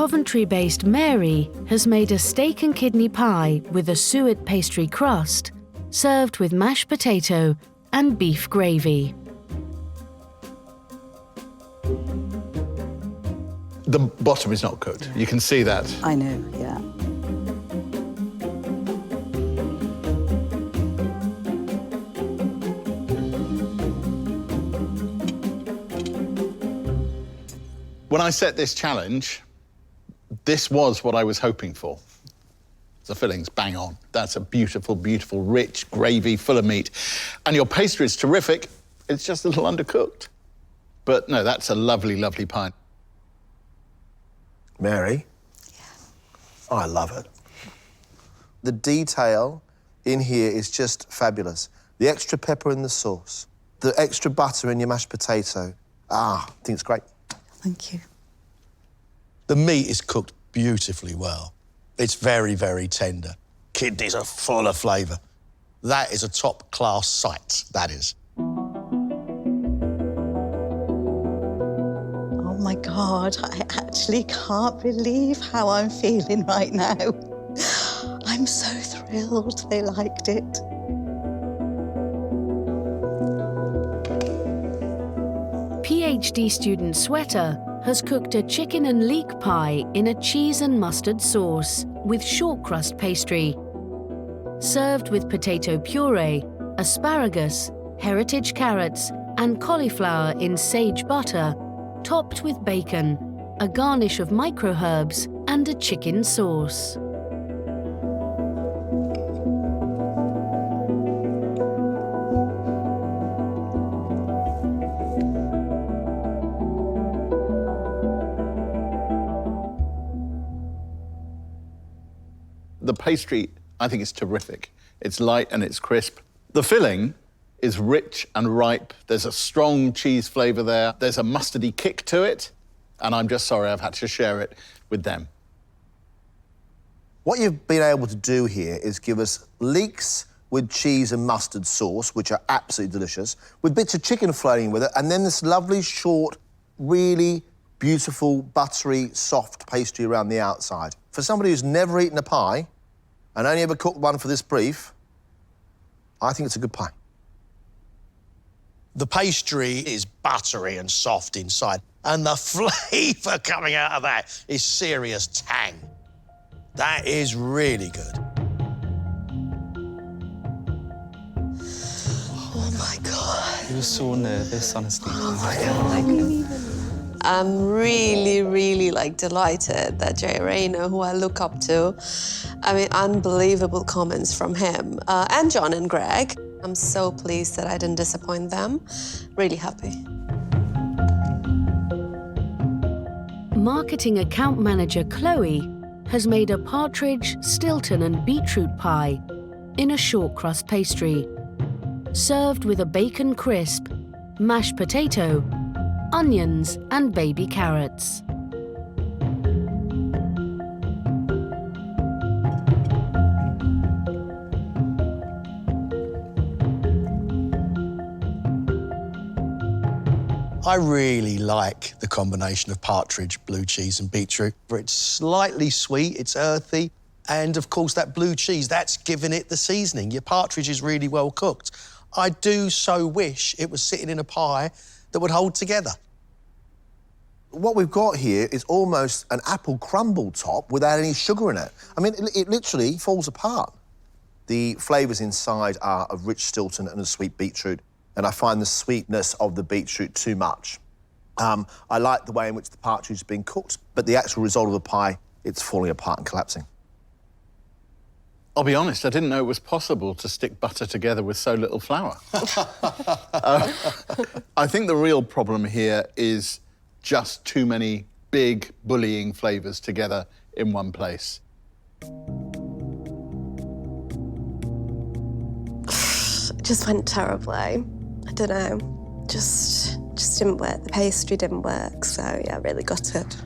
Coventry-based Mary has made a steak and kidney pie with a suet pastry crust, served with mashed potato and beef gravy. The bottom is not cooked. You can see that. I know, yeah. When I set this challenge, this was what I was hoping for. The filling's bang on. That's a beautiful, beautiful, rich gravy full of meat. And your pastry is terrific. It's just a little undercooked. But no, that's a lovely, lovely pie. Mary? Yeah. Oh, I love it. The detail in here is just fabulous. The extra pepper in the sauce, the extra butter in your mashed potato. I think it's great. Thank you. The meat is cooked beautifully well. It's very, very tender. Kidneys are full of flavour. That is a top-class sight, that is. Oh, my God, I actually can't believe how I'm feeling right now. I'm so thrilled they liked it. PhD student Sweater has cooked a chicken and leek pie in a cheese and mustard sauce with short crust pastry. Served with potato puree, asparagus, heritage carrots and cauliflower in sage butter, topped with bacon, a garnish of microherbs and a chicken sauce. The pastry, I think, is terrific. It's light and it's crisp. The filling is rich and ripe. There's a strong cheese flavour there. There's a mustardy kick to it. And I'm just sorry I've had to share it with them. What you've been able to do here is give us leeks with cheese and mustard sauce, which are absolutely delicious, with bits of chicken floating with it, and then this lovely, short, really beautiful, buttery, soft pastry around the outside. For somebody who's never eaten a pie and only ever cooked one for this brief, I think it's a good pie. The pastry is buttery and soft inside, and the flavour coming out of that is serious tang. That is really good. Oh, my God. You were so nervous, honestly. Oh, my God. I'm really, really, delighted that Jay Rayner, who I look up to, I mean, unbelievable comments from him, and John and Greg. I'm so pleased that I didn't disappoint them. Really happy. Marketing account manager Chloe has made a partridge, Stilton and beetroot pie in a short crust pastry, served with a bacon crisp, mashed potato, onions and baby carrots. I really like the combination of partridge, blue cheese and beetroot. It's slightly sweet, it's earthy, and of course that blue cheese, that's giving it the seasoning. Your partridge is really well cooked. I do so wish it was sitting in a pie that would hold together. What we've got here is almost an apple crumble top without any sugar in it. I mean, it literally falls apart. The flavours inside are of rich Stilton and a sweet beetroot, and I find the sweetness of the beetroot too much. I like the way in which the partridge has been cooked, but the actual result of the pie, it's falling apart and collapsing. I'll be honest, I didn't know it was possible to stick butter together with so little flour. I think the real problem here is just too many big, bullying flavours together in one place. It just went terribly. I don't know, just didn't work. The pastry didn't work, so yeah, really gutted.